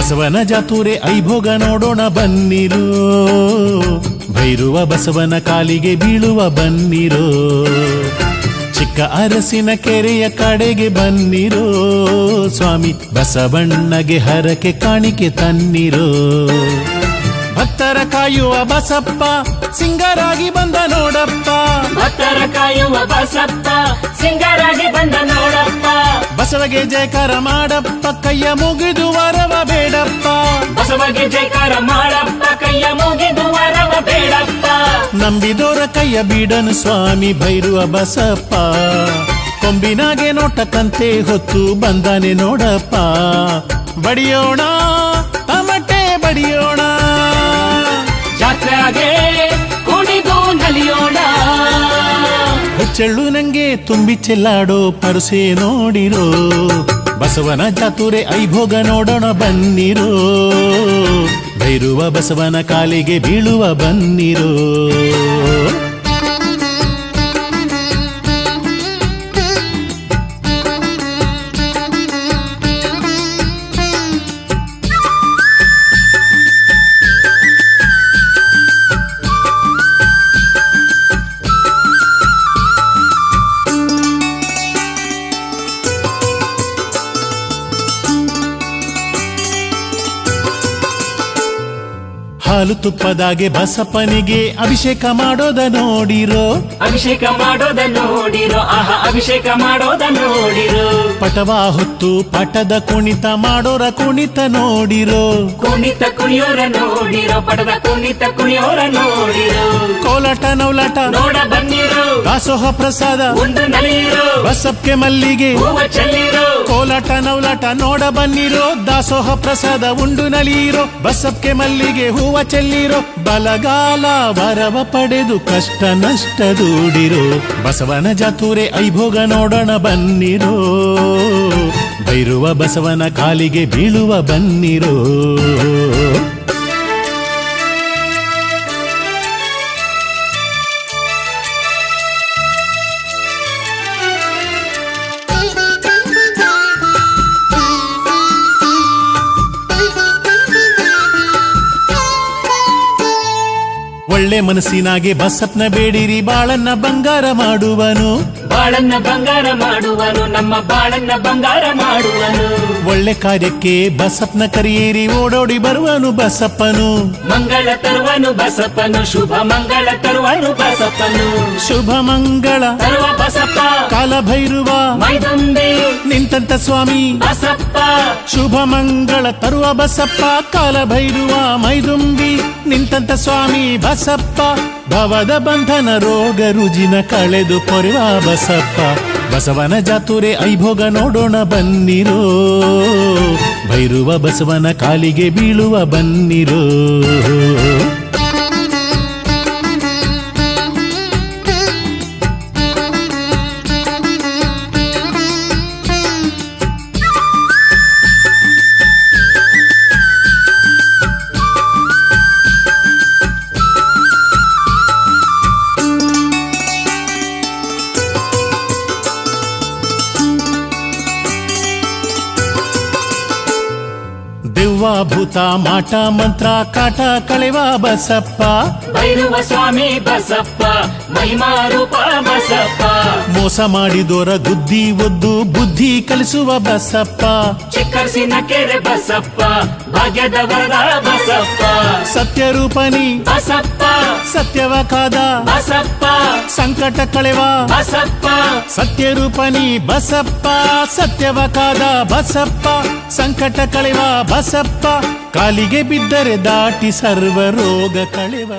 ಬಸವನ ಜಾತೂರೆ ಐಭೋಗ ನೋಡೋಣ ಬನ್ನಿರೋ, ಭೈರುವ ಬಸವನ ಕಾಲಿಗೆ ಬೀಳುವ ಬನ್ನಿರೋ, ಚಿಕ್ಕ ಅರಸಿನ ಕೆರೆಯ ಕಡೆಗೆ ಬನ್ನಿರೋ, ಸ್ವಾಮಿ ಬಸವಣ್ಣಗೆ ಹರಕೆ ಕಾಣಿಕೆ ತನ್ನಿರೋ. ಭಕ್ತರ ಕಾಯುವ ಬಸಪ್ಪ ಸಿಂಗರಾಗಿ ಬಂದ ನೋಡಪ್ಪ, ಭಕ್ತರ ಕಾಯುವ ಬಸಪ್ಪ ಸಿಂಗರಾಗಿ ಬಂದ ನೋಡಪ್ಪ. ಬಸವಗೆ ಜಯಕಾರ ಮಾಡಪ್ಪ, ಕೈಯ ಮುಗಿದು ವರವ ಬೇಡಪ್ಪ. ಬಸವಗೆ ಜಯಕಾರ ಮಾಡಪ್ಪ, ಕೈಯ ಮುಗಿದು ವರವ ಬೇಡಪ್ಪ. ನಂಬಿದೋರ ಕೈಯ ಬೀಡನು ಸ್ವಾಮಿ ಭೈರುವ ಬಸಪ್ಪ, ಕೊಂಬಿನಾಗೆ ನೋಟಕ್ಕಂತೆ ಹೊತ್ತು ಬಂದಾನೆ ನೋಡಪ್ಪ. ಬಡಿಯೋಣ ತಮಟೆ ಬಡಿಯೋಣ, ಜಾತ್ರೆಗೆ ಕುಣಿದು ನಲಿಯೋಣ. ಹುಚ್ಚೆಳ್ಳು ನಂಗೆ ತುಂಬಿ ಚೆಲ್ಲಾಡೋ ಪರುಸೆ ನೋಡಿರೋ, ಬಸವನ ಜಾತೂರೆ ಐಭೋಗ ನೋಡೋಣ ಬನ್ನಿರೋ, ಭೈರುವ ಬಸವನ ಕಾಲಿಗೆ ಬೀಳುವ ಬನ್ನಿರೋ. ಹಾಲು ತುಪ್ಪದಾಗೆ ಬಸಪ್ಪನಿಗೆ ಅಭಿಷೇಕ ಮಾಡೋದ ನೋಡಿರೋ, ಅಭಿಷೇಕ ಮಾಡೋದ ನೋಡಿರೋ, ಆಹಾ ಅಭಿಷೇಕ ಮಾಡೋದ ನೋಡಿರೋ. ಪಟವ ಹೊತ್ತು ಪಟದ ಕುಣಿತ ಮಾಡೋರ ಕುಣಿತ ನೋಡಿರೋ, ಕುಣಿತ ಕುಣಿಯೋರ ನೋಡಿರೋ, ಪಟದ ಕುಣಿತ ಕುಣಿಯೋರ ನೋಡಿರೋ. ಕೋಲಾಟ ನವಲಾಟ ನೋಡ ಬನ್ನಿರೋ, ದಾಸೋಹ ಪ್ರಸಾದ ಉಂಡು ನಲಿಯಿರೋ, ಬಸಪ್ಗೆ ಮಲ್ಲಿಗೆ ಹೂವ ಚೆಲ್ಲಿರೋ. ಕೋಲಾಟ ನವಲಾಟ ನೋಡ ಬನ್ನಿರೋ, ದಾಸೋಹ ಪ್ರಸಾದ ಉಂಡು ನಲಿಯಿರೋ, ಬಸಪ್ಗೆ ಮಲ್ಲಿಗೆ ಹೂವ ಚೆಲ್ಲಿರೋ. ಬಲಗಾಲ ವರವ ಪಡೆದು ಕಷ್ಟ ನಷ್ಟ ದೂಡಿರೋ, ಬಸವನ ಜಾತೂರೆ ಐಭೋಗ ನೋಡೋಣ ಬನ್ನಿರೋ, ಭೈರುವ ಬಸವನ ಕಾಲಿಗೆ ಬೀಳುವ ಬನ್ನಿರೋ. ಒಳ್ಳೆ ಮನಸ್ಸಿನಾಗೆ ಬಸಪ್ನ ಬೇಡಿರಿ, ಬಾಳನ್ನ ಬಂಗಾರ ಮಾಡುವನು, ಬಾಳನ್ನ ಬಂಗಾರ ಮಾಡುವನು, ನಮ್ಮ ಬಾಳನ್ನ ಬಂಗಾರ ಮಾಡುವನು. ಒಳ್ಳೆ ಕಾರ್ಯಕ್ಕೆ ಬಸಪ್ನ ಕರಿಯಿರಿ, ಓಡೋಡಿ ಬರುವನು ಬಸಪ್ಪನು, ಮಂಗಳ ತರುವನು ಬಸಪ್ಪನು, ಶುಭ ಮಂಗಳ ತರುವನು ಬಸಪ್ಪನು. ಶುಭ ಮಂಗಳ ತರುವ ಬಸಪ್ಪ ಕಾಲಭೈರುವ ಮೈದುಂಬಿ ನಿಂತಂತ ಸ್ವಾಮಿ ಬಸಪ್ಪ. ಶುಭ ಮಂಗಳ ತರುವ ಬಸಪ್ಪ, ಕಾಲಭೈರುವ ಮೈದುಂಬಿ ನಿಂತಂತ ಸ್ವಾಮಿ ಬಸಪ್ಪ. ಭವದ ಬಂಧನ ರೋಗ ರುಜಿನ ಕಳೆದು ಪೊರೆವ ಬಸಪ್ಪ, ಬಸವನ ಜಾತೂರೆ ಐಭೋಗ ನೋಡೋಣ ಬನ್ನಿರೋ, ಭೈರುವ ಬಸವನ ಕಾಲಿಗೆ ಬೀಳುವ ಬನ್ನಿರೋ. ದೆವ್ವ ಭೂತ ಮಾಟ ಮಂತ್ರ ಕಾಟ ಕಳೆವ ಬಸಪ್ಪ, ಭೈರವ ಸ್ವಾಮಿ ಬಸಪ್ಪ, ಮಹಿಮಾ ರೂಪ ಬಸಪ್ಪ. ಮೋಸ ಮಾಡಿದೋರ ಗುದ್ದಿ ಒದ್ದು ಬುದ್ಧಿ ಕಲಿಸುವ ಬಸಪ್ಪ, ಚಿಕ್ಕರ್ಸಿನ ಕೆರೆ ಬಸಪ್ಪ, ಭಾಗ್ಯದ ವರದ ಬಸಪ್ಪ. ಸತ್ಯರೂಪನಿ ಬಸಪ್ಪ ಸತ್ಯವ ಕಾದ ಬಸಪ್ಪ, ಸಂಕಟ ಕಳೆವ ಬಸಪ್ಪ. ಸತ್ಯರೂಪನಿ ಬಸಪ್ಪ, ಸತ್ಯವ ಕಾದ ಬಸಪ್ಪ, ಸಂಕಟ ಕಳೆವ ಬಸಪ್ಪ. ಕಾಲಿಗೆ ಬಿದ್ದರೆ ದಾಟಿ ಸರ್ವ ರೋಗ ಕಳೆವ